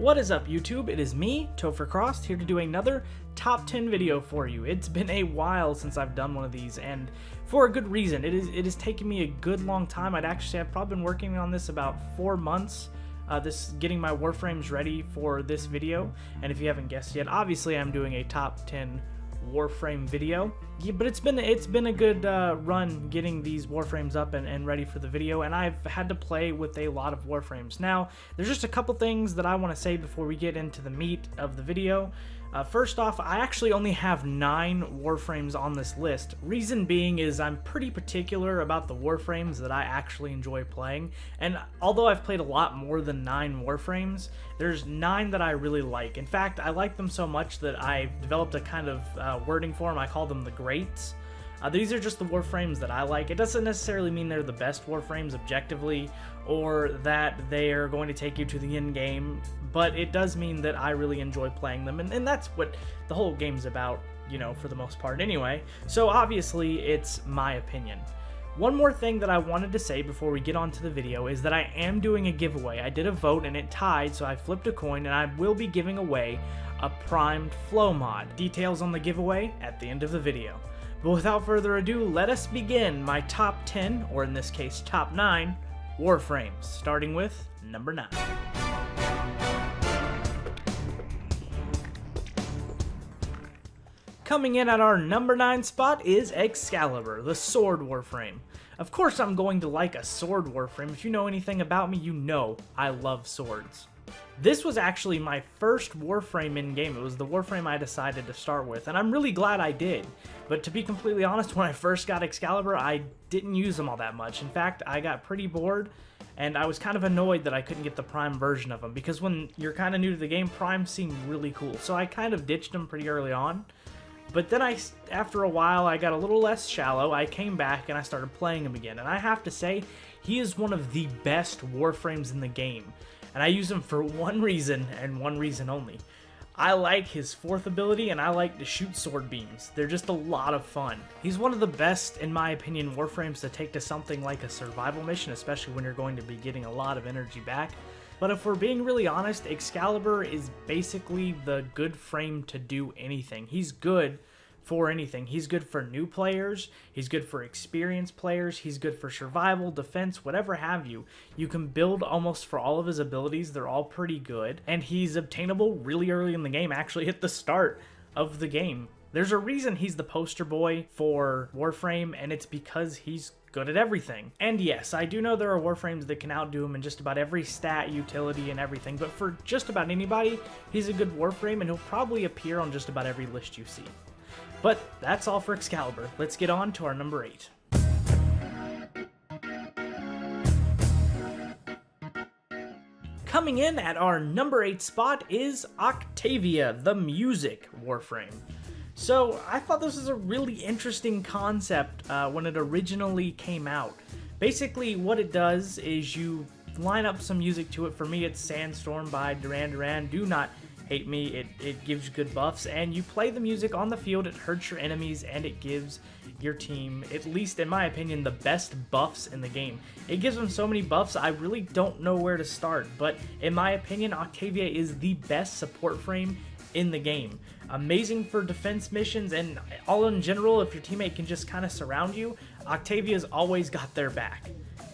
What is up, YouTube? It is me, Topher Crost, here to do another top 10 video for you. It's been a while since I've done one of these, and for a good reason. It is taking me a good long time. I've probably been working on this about 4 months. Getting my Warframes ready for this video, and if you haven't guessed yet, obviously I'm doing a top 10 Warframe video. Yeah, but it's been a good run getting these Warframes up and ready for the video, and I've had to play with a lot of Warframes. Now, there's just a couple things that I want to say before we get into the meat of the video. First off, I actually only have 9 Warframes on this list. Reason being is I'm pretty particular about the Warframes that I actually enjoy playing, and although I've played a lot more than 9 Warframes, there's 9 that I really like. In fact, I like them so much that I've developed a kind of wording for them. I call them the Greats. These are just the Warframes that I like. It doesn't necessarily mean they're the best Warframes objectively, or that they're going to take you to the end game, but it does mean that I really enjoy playing them, and that's what the whole game's about, you know, for the most part anyway. So obviously, it's my opinion. One more thing that I wanted to say before we get on to the video is that I am doing a giveaway. I did a vote and it tied, so I flipped a coin, and I will be giving away a primed flow mod. Details on the giveaway at the end of the video. But without further ado, let us begin my top 10, or in this case, top 9, Warframes, starting with number 9. Coming in at our number 9 spot is Excalibur, the Sword Warframe. Of course I'm going to like a Sword Warframe. If you know anything about me, you know I love swords. This was actually my first Warframe in-game. It was the Warframe I decided to start with, and I'm really glad I did. But to be completely honest, when I first got Excalibur, I didn't use them all that much. In fact, I got pretty bored, and I was kind of annoyed that I couldn't get the Prime version of them, because when you're kind of new to the game, Prime seemed really cool. So I kind of ditched them pretty early on. But then after a while, I got a little less shallow. I came back and I started playing him again. And I have to say, he is one of the best Warframes in the game. And I use him for one reason, and one reason only. I like his 4th ability, and I like to shoot sword beams. They're just a lot of fun. He's one of the best, in my opinion, Warframes to take to something like a survival mission, especially when you're going to be getting a lot of energy back. But if we're being really honest, Excalibur is basically the good frame to do anything. He's good for anything. He's good for new players, he's good for experienced players, he's good for survival, defense, whatever have you. You can build almost for all of his abilities. They're all pretty good, and he's obtainable really early in the game, actually at the start of the game. There's a reason he's the poster boy for Warframe, and it's because he's good at everything. And yes, I do know there are Warframes that can outdo him in just about every stat, utility, and everything, but for just about anybody, he's a good Warframe, and he'll probably appear on just about every list you see. But that's all for Excalibur. Let's get on to our number 8. Coming in at our number 8 spot is Octavia, the Music Warframe. So I thought this was a really interesting concept when it originally came out. Basically what it does is you line up some music to it. For me, it's Sandstorm by Duran Duran. Do not hate me, it gives you good buffs, and you play the music on the field. It hurts your enemies, and it gives your team, at least in my opinion, the best buffs in the game. It gives them so many buffs, I really don't know where to start, but in my opinion, Octavia is the best support frame in the game. Amazing for defense missions, and all in general, if your teammate can just kind of surround you, Octavia's always got their back.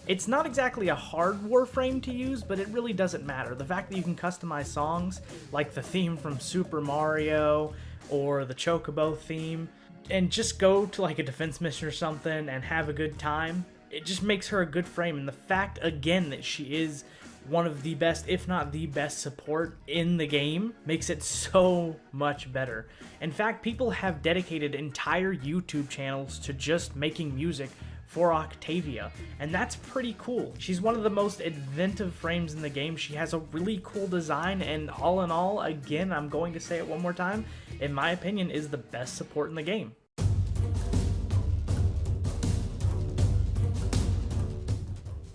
It's not exactly a hard Warframe to use, but it really doesn't matter. The fact that you can customize songs, like the theme from Super Mario, or the Chocobo theme, and just go to like a defense mission or something and have a good time, it just makes her a good frame. And the fact, again, that she is one of the best, if not the best support in the game, makes it so much better. In fact, people have dedicated entire YouTube channels to just making music for Octavia, and that's pretty cool. She's one of the most inventive frames in the game. She has a really cool design, and all in all, again, I'm going to say it one more time, in my opinion, is the best support in the game.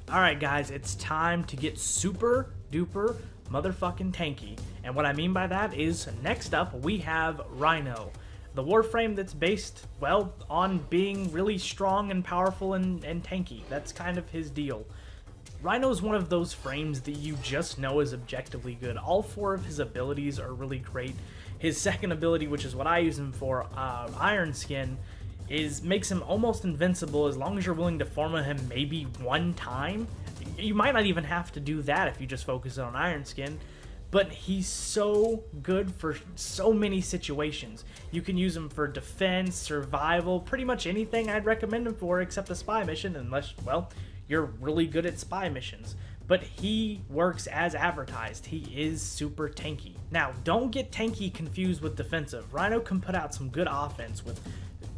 Alright guys, it's time to get super duper motherfucking tanky, and what I mean by that is, next up we have Rhino. The Warframe that's based, well, on being really strong and powerful and tanky. That's kind of his deal. Rhino's one of those frames that you just know is objectively good. All 4 of his abilities are really great. His second ability, which is what I use him for, Iron Skin, makes him almost invincible as long as you're willing to farm him maybe 1 time. You might not even have to do that if you just focus on Iron Skin, but he's so good for so many situations. You can use him for defense, survival, pretty much anything I'd recommend him for except a spy mission, unless, well, you're really good at spy missions. But he works as advertised. He is super tanky. Now, don't get tanky confused with defensive. Rhino can put out some good offense with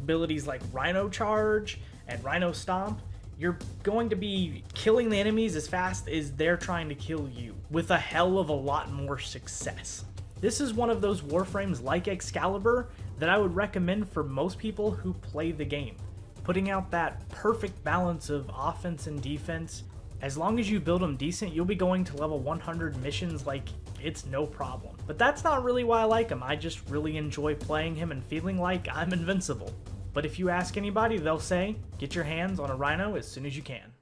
abilities like Rhino Charge and Rhino Stomp. You're going to be killing the enemies as fast as they're trying to kill you, with a hell of a lot more success. This is one of those Warframes like Excalibur that I would recommend for most people who play the game. Putting out that perfect balance of offense and defense. As long as you build them decent, you'll be going to level 100 missions like it's no problem. But that's not really why I like him. I just really enjoy playing him and feeling like I'm invincible. But if you ask anybody, they'll say, get your hands on a Rhino as soon as you can.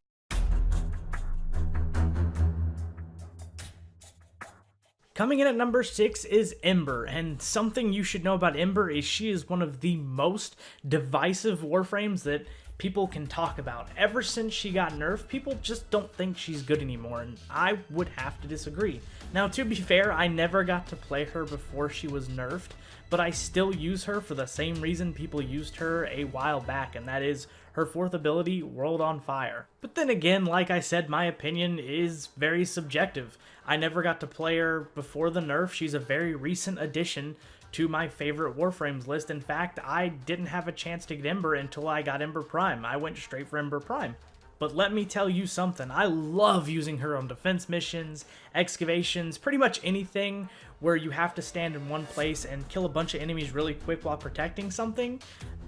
Coming in at number 6 is Ember, and something you should know about Ember is she is one of the most divisive Warframes that people can talk about. Ever since she got nerfed, people just don't think she's good anymore, and I would have to disagree. Now, to be fair, I never got to play her before she was nerfed, but I still use her for the same reason people used her a while back, and that is her 4th ability, World on Fire. But then again, like I said, my opinion is very subjective. I never got to play her before the nerf. She's a very recent addition to my favorite Warframes list. In fact, I didn't have a chance to get Ember until I got Ember Prime. I went straight for Ember Prime. But let me tell you something, I love using her on defense missions, excavations, pretty much anything where you have to stand in one place and kill a bunch of enemies really quick while protecting something.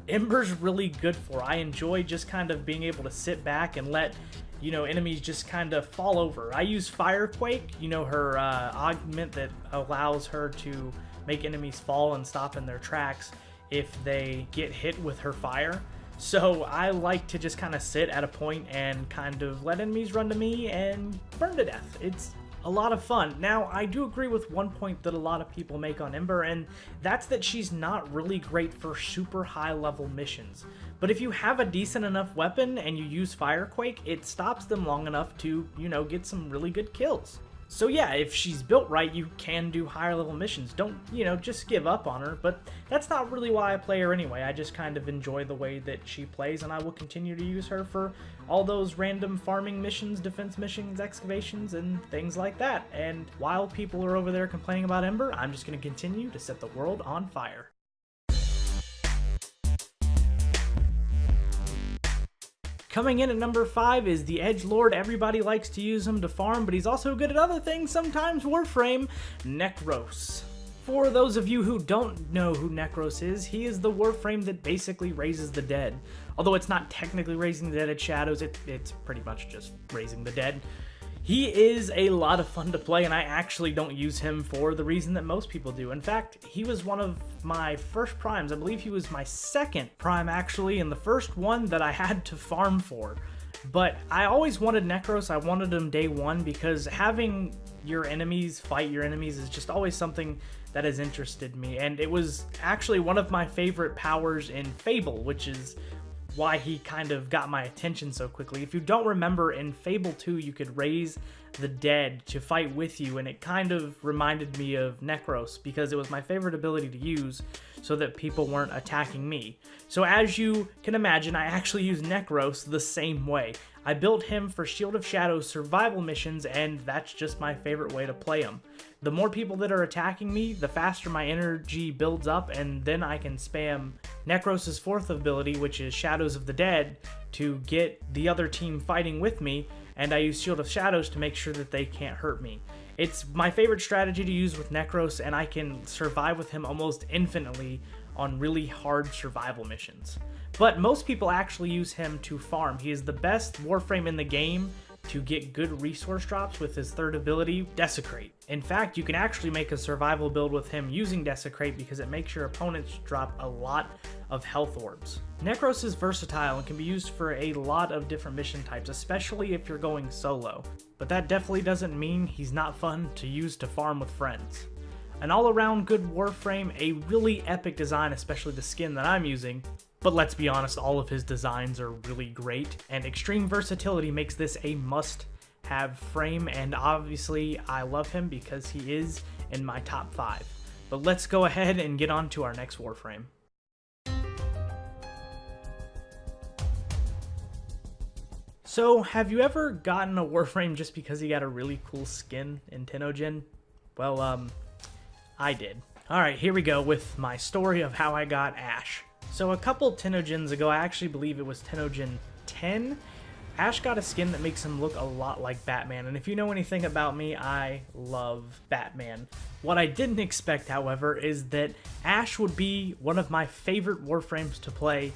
Ember's really good for. I enjoy just kind of being able to sit back and let, enemies just kind of fall over. I use Firequake, her augment that allows her to make enemies fall and stop in their tracks if they get hit with her fire. So I like to just kind of sit at a point and kind of let enemies run to me and burn to death. It's a lot of fun. Now, I do agree with one point that a lot of people make on Ember, and that's that she's not really great for super high level missions. But if you have a decent enough weapon and you use Firequake, it stops them long enough to, get some really good kills. So yeah, if she's built right, you can do higher level missions. Don't, just give up on her, but that's not really why I play her anyway. I just kind of enjoy the way that she plays, and I will continue to use her for all those random farming missions, defense missions, excavations, and things like that. And while people are over there complaining about Ember, I'm just going to continue to set the world on fire. Coming in at number 5 is the Edgelord. Everybody likes to use him to farm, but he's also good at other things, sometimes Warframe, Necros. For those of you who don't know who Necros is, he is the Warframe that basically raises the dead. Although it's not technically raising the dead at Shadows, it's pretty much just raising the dead. He is a lot of fun to play, and I actually don't use him for the reason that most people do. In fact, he was one of my first primes. I believe he was my second prime, actually, and the first one that I had to farm for. But I always wanted Necros. I wanted him day one because having your enemies fight your enemies is just always something that has interested me. And it was actually one of my favorite powers in Fable, which is why he kind of got my attention so quickly. If you don't remember, in Fable 2, you could raise the dead to fight with you, and it kind of reminded me of Necros because it was my favorite ability to use so that people weren't attacking me. So as you can imagine, I actually use Necros the same way. I built him for Shield of Shadows survival missions, and that's just my favorite way to play him. The more people that are attacking me, the faster my energy builds up, and then I can spam Necros' 4th ability, which is Shadows of the Dead, to get the other team fighting with me, and I use Shield of Shadows to make sure that they can't hurt me. It's my favorite strategy to use with Necros, and I can survive with him almost infinitely on really hard survival missions. But most people actually use him to farm. He is the best Warframe in the game to get good resource drops with his third ability, Desecrate. In fact, you can actually make a survival build with him using Desecrate because it makes your opponents drop a lot of health orbs. Necros is versatile and can be used for a lot of different mission types, especially if you're going solo. But that definitely doesn't mean he's not fun to use to farm with friends. An all-around good Warframe, a really epic design, especially the skin that I'm using. But let's be honest, all of his designs are really great, and extreme versatility makes this a must-have frame, and obviously I love him because he is in my top 5. But let's go ahead and get on to our next Warframe. So, have you ever gotten a Warframe just because he got a really cool skin in Tenogen? Well, I did. Alright, here we go with my story of how I got Ashe. So a couple Tenogens ago, I actually believe it was Tenogen 10, Ashe got a skin that makes him look a lot like Batman, and if you know anything about me, I love Batman. What I didn't expect, however, is that Ashe would be one of my favorite Warframes to play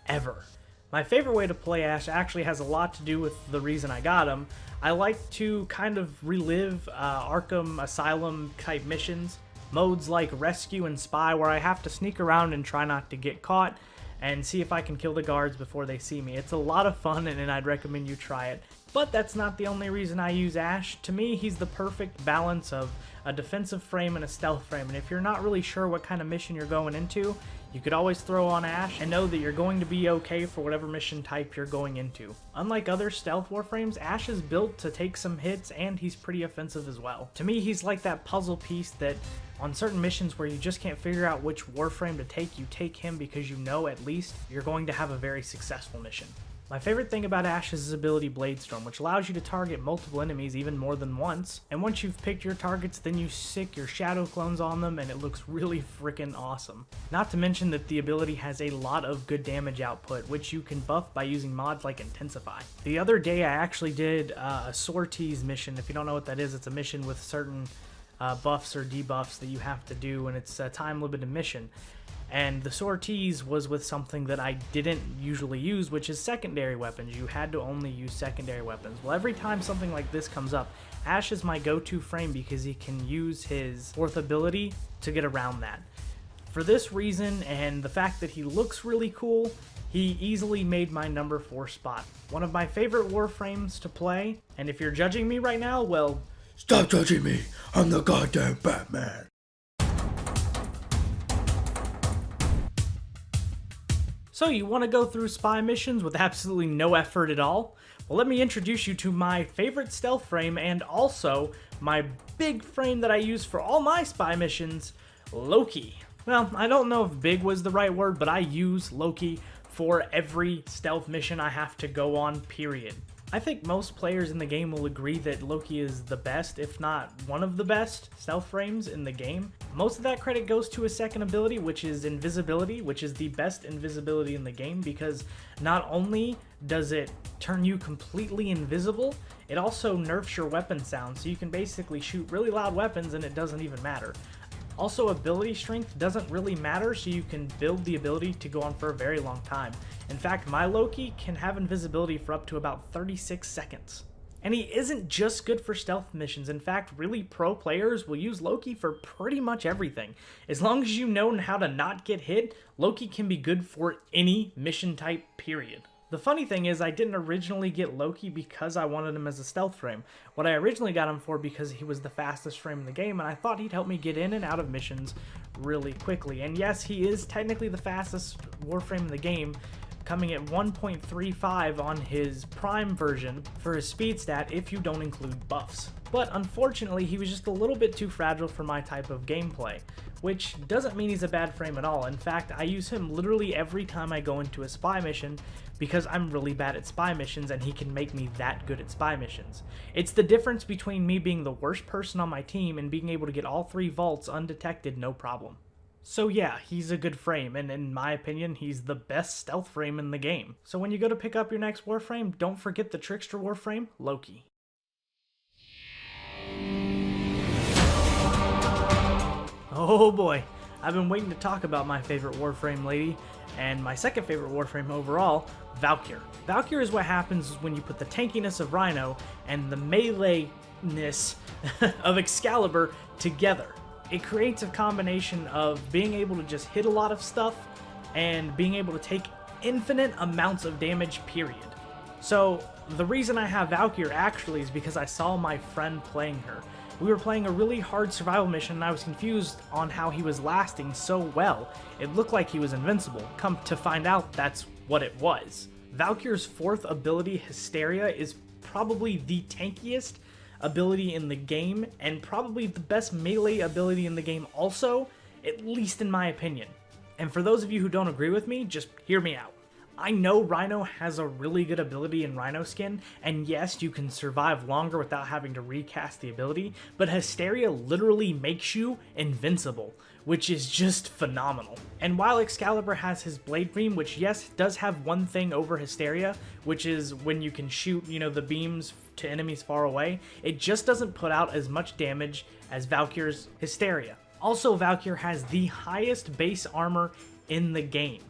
ever. My favorite way to play Ashe actually has a lot to do with the reason I got him. I like to kind of relive Arkham Asylum type missions. Modes like Rescue and Spy where I have to sneak around and try not to get caught and see if I can kill the guards before they see me. It's a lot of fun and I'd recommend you try it. But that's not the only reason I use Ashe. To me, he's the perfect balance of a defensive frame and a stealth frame. And if you're not really sure what kind of mission you're going into, you could always throw on Ashe and know that you're going to be okay for whatever mission type you're going into. Unlike other stealth Warframes, Ashe is built to take some hits and he's pretty offensive as well. To me, he's like that puzzle piece that on certain missions where you just can't figure out which Warframe to take, you take him because you know at least you're going to have a very successful mission. My favorite thing about Ashe is his ability Bladestorm, which allows you to target multiple enemies even more than once, and once you've picked your targets, then you sick your shadow clones on them and it looks really freaking awesome. Not to mention that the ability has a lot of good damage output, which you can buff by using mods like Intensify. The other day I actually did a Sorties mission. If you don't know what that is, it's a mission with certain buffs or debuffs that you have to do, and it's a time limited mission. And the Sorties was with something that I didn't usually use, which is secondary weapons. You had to only use secondary weapons. Well, every time something like this comes up, Ashe is my go-to frame because he can use his fourth ability to get around that. For this reason, and the fact that he looks really cool, he easily made my number 4 spot. One of my favorite Warframes to play, and if you're judging me right now, well, stop judging me, I'm the goddamn Batman. So you want to go through spy missions with absolutely no effort at all? Well, let me introduce you to my favorite stealth frame and also my big frame that I use for all my spy missions, Loki. Well, I don't know if big was the right word, but I use Loki for every stealth mission I have to go on, period. I think most players in the game will agree that Loki is the best, if not one of the best, stealth frames in the game. Most of that credit goes to his second ability, which is Invisibility, which is the best invisibility in the game because not only does it turn you completely invisible, it also nerfs your weapon sound, so you can basically shoot really loud weapons and it doesn't even matter. Also, ability strength doesn't really matter, so you can build the ability to go on for a very long time. In fact, my Loki can have invisibility for up to about 36 seconds. And he isn't just good for stealth missions. In fact, really pro players will use Loki for pretty much everything. As long as you know how to not get hit, Loki can be good for any mission type, period. The funny thing is, I didn't originally get Loki because I wanted him as a stealth frame. What I originally got him for because he was the fastest frame in the game, and I thought he'd help me get in and out of missions really quickly. And yes, he is technically the fastest Warframe in the game, coming at 1.35 on his Prime version for his speed stat if you don't include buffs. But unfortunately, he was just a little bit too fragile for my type of gameplay, which doesn't mean he's a bad frame at all. In fact, I use him literally every time I go into a spy mission because I'm really bad at spy missions and he can make me that good at spy missions. It's the difference between me being the worst person on my team and being able to get all 3 vaults undetected, no problem. So yeah, he's a good frame, and in my opinion, he's the best stealth frame in the game. So when you go to pick up your next Warframe, don't forget the Trickster Warframe, Loki. Oh boy. I've been waiting to talk about my favorite Warframe lady, and my second favorite Warframe overall, Valkyr. Valkyr is what happens when you put the tankiness of Rhino and the melee-ness of Excalibur together. It creates a combination of being able to just hit a lot of stuff and being able to take infinite amounts of damage, period. So the reason I have Valkyr actually is because I saw my friend playing her. We were playing a really hard survival mission and I was confused on how he was lasting so well. It looked like he was invincible. Come to find out, that's what it was. Valkyr's fourth ability, Hysteria, is probably the tankiest ability in the game and probably the best melee ability in the game also, at least in my opinion. And for those of you who don't agree with me, just hear me out. I know Rhino has a really good ability in Rhino skin, and yes, you can survive longer without having to recast the ability, but Hysteria literally makes you invincible, which is just phenomenal. And while Excalibur has his Blade Beam, which yes, does have one thing over Hysteria, which is when you can shoot, the beams to enemies far away, it just doesn't put out as much damage as Valkyr's Hysteria. Also, Valkyr has the highest base armor in the game.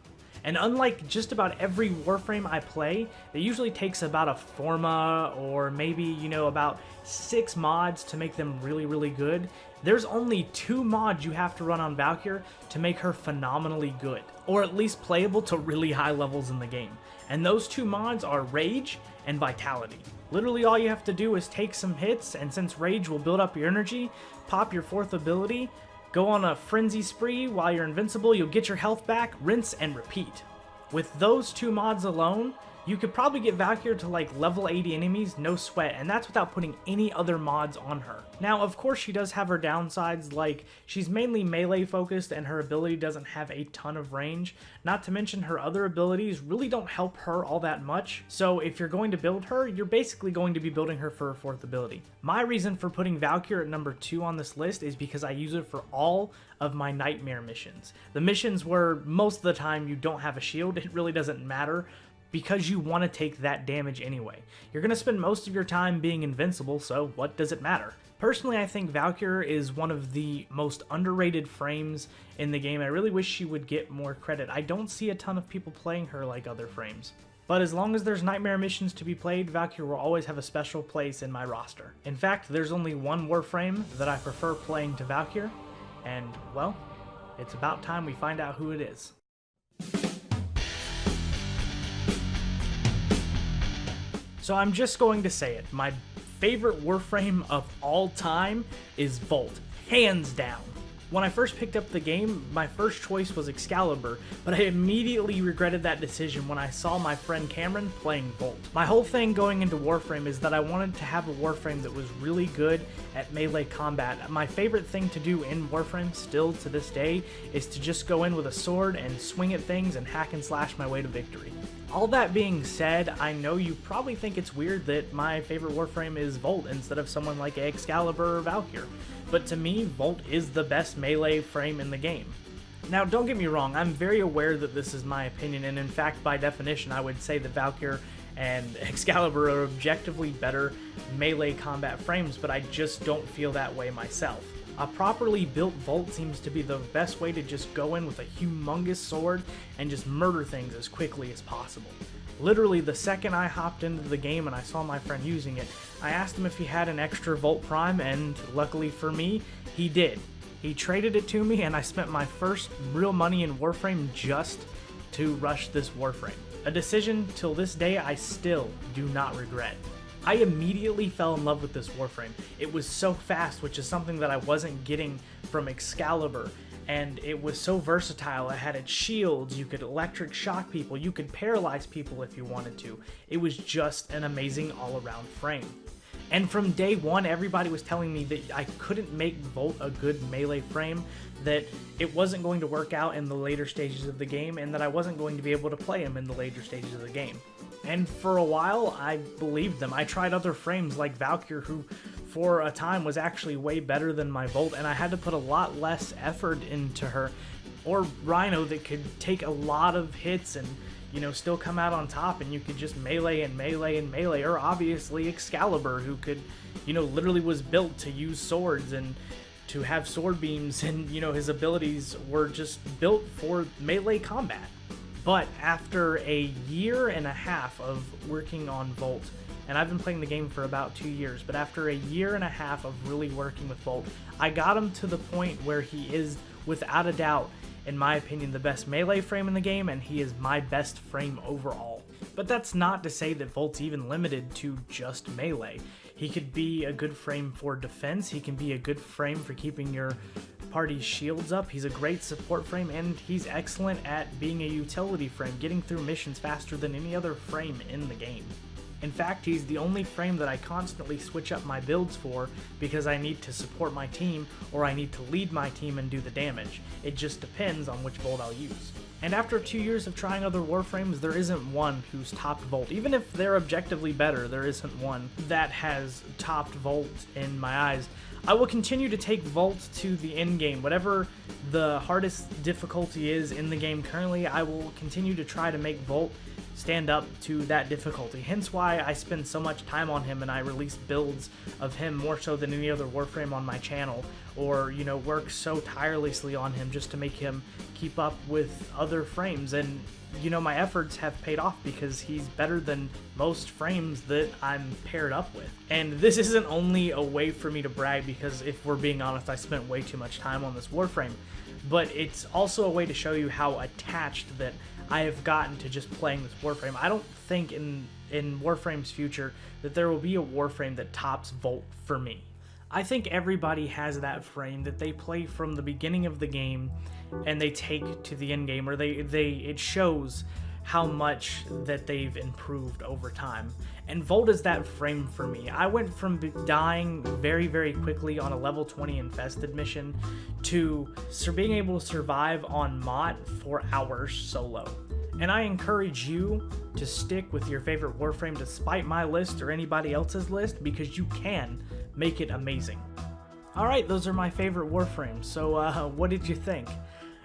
And unlike just about every Warframe I play, it usually takes about a Forma or maybe, about 6 mods to make them really, really good. There's only 2 mods you have to run on Valkyr to make her phenomenally good, or at least playable to really high levels in the game. And those 2 mods are Rage and Vitality. Literally all you have to do is take some hits, and since Rage will build up your energy, pop your 4th ability, go on a frenzy spree while you're invincible, you'll get your health back, rinse and repeat. With those 2 mods alone, you could probably get Valkyr to like level 80 enemies, no sweat, and that's without putting any other mods on her. Now, of course, she does have her downsides, like she's mainly melee focused and her ability doesn't have a ton of range, not to mention her other abilities really don't help her all that much, so if you're going to build her, you're basically going to be building her for her 4th ability. My reason for putting Valkyr at number 2 on this list is because I use it for all of my nightmare missions. The missions where most of the time you don't have a shield, it really doesn't matter, because you want to take that damage anyway. You're going to spend most of your time being invincible, so what does it matter? Personally, I think Valkyr is one of the most underrated frames in the game. I really wish she would get more credit. I don't see a ton of people playing her like other frames. But as long as there's nightmare missions to be played, Valkyr will always have a special place in my roster. In fact, there's only one Warframe that I prefer playing to Valkyr, and, well, it's about time we find out who it is. So I'm just going to say it, my favorite Warframe of all time is Volt, hands down. When I first picked up the game, my first choice was Excalibur, but I immediately regretted that decision when I saw my friend Cameron playing Volt. My whole thing going into Warframe is that I wanted to have a Warframe that was really good at melee combat. My favorite thing to do in Warframe, still to this day, is to just go in with a sword and swing at things and hack and slash my way to victory. All that being said, I know you probably think it's weird that my favorite Warframe is Volt instead of someone like Excalibur or Valkyr, but to me, Volt is the best melee frame in the game. Now, don't get me wrong, I'm very aware that this is my opinion, and in fact, by definition, I would say that Valkyr and Excalibur are objectively better melee combat frames, but I just don't feel that way myself. A properly built Volt seems to be the best way to just go in with a humongous sword and just murder things as quickly as possible. Literally, the second I hopped into the game and I saw my friend using it, I asked him if he had an extra Volt Prime, and luckily for me, he did. He traded it to me, and I spent my first real money in Warframe just to rush this Warframe. A decision till this day I still do not regret. I immediately fell in love with this Warframe. It was so fast, which is something that I wasn't getting from Excalibur, and it was so versatile. It had its shields, you could electric shock people, you could paralyze people if you wanted to. It was just an amazing all-around frame. And from day one, everybody was telling me that I couldn't make Volt a good melee frame, that it wasn't going to work out in the later stages of the game, and that I wasn't going to be able to play him in the later stages of the game. And for a while, I believed them. I tried other frames like Valkyr, who for a time was actually way better than my Volt, and I had to put a lot less effort into her. Or Rhino, that could take a lot of hits and, still come out on top, and you could just melee and melee and melee. Or obviously Excalibur, who could, literally was built to use swords and to have sword beams, and you know, his abilities were just built for melee combat. But after a year and a half of working on Volt, and I've been playing the game for about 2 years, but after a year and a half of really working with Volt, I got him to the point where he is, without a doubt, in my opinion, the best melee frame in the game, and he is my best frame overall. But that's not to say that Volt's even limited to just melee. He could be a good frame for defense, he can be a good frame for keeping your party's shields up, he's a great support frame, and he's excellent at being a utility frame, getting through missions faster than any other frame in the game. In fact, he's the only frame that I constantly switch up my builds for because I need to support my team or I need to lead my team and do the damage. It just depends on which Volt I'll use. And after 2 years of trying other Warframes, there isn't one who's topped Volt. Even if they're objectively better, there isn't one that has topped Volt in my eyes. I will continue to take Volt to the end game. Whatever the hardest difficulty is in the game currently, I will continue to try to make Volt stand up to that difficulty. Hence why I spend so much time on him and I release builds of him more so than any other Warframe on my channel, or, you know, work so tirelessly on him just to make him keep up with other frames. And, you know, my efforts have paid off because he's better than most frames that I'm paired up with. And this isn't only a way for me to brag because, if we're being honest, I spent way too much time on this Warframe, but it's also a way to show you how attached that I have gotten to just playing this Warframe. I don't think in Warframe's future that there will be a Warframe that tops Volt for me. I think everybody has that frame that they play from the beginning of the game and they take to the end game, or it shows how much that they've improved over time. And Volt is that frame for me. I went from dying very, very quickly on a level 20 infested mission to being able to survive on Mott for hours solo. And I encourage you to stick with your favorite Warframe despite my list or anybody else's list, because you can make it amazing. Alright, those are my favorite Warframes, so what did you think?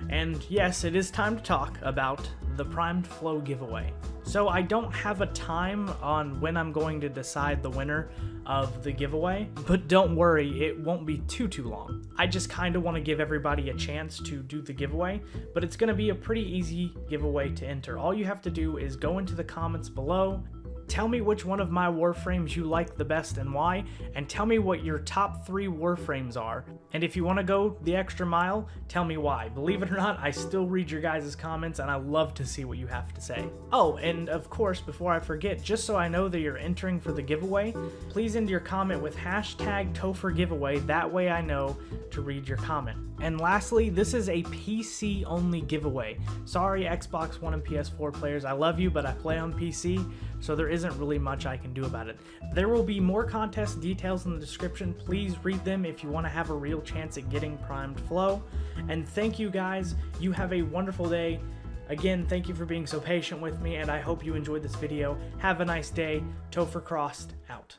And yes, it is time to talk about the Primed Flow giveaway. So I don't have a time on when I'm going to decide the winner of the giveaway, but don't worry, it won't be too long. I just kind of want to give everybody a chance to do the giveaway, but it's going to be a pretty easy giveaway to enter. All you have to do is go into the comments below, tell me which one of my Warframes you like the best and why, and tell me what your top 3 Warframes are. And if you want to go the extra mile, tell me why. Believe it or not, I still read your guys' comments and I love to see what you have to say. Oh, and of course, before I forget, just so I know that you're entering for the giveaway, please end your comment with hashtag Topher giveaway. That way I know to read your comment. And lastly, this is a PC only giveaway. Sorry, Xbox One and PS4 players, I love you, but I play on PC, so there isn't really much I can do about it. There will be more contest details in the description. Please read them if you want to have a real chance at getting Primed Flow. And thank you guys. You have a wonderful day. Again, thank you for being so patient with me, and I hope you enjoyed this video. Have a nice day. Topher Crost out.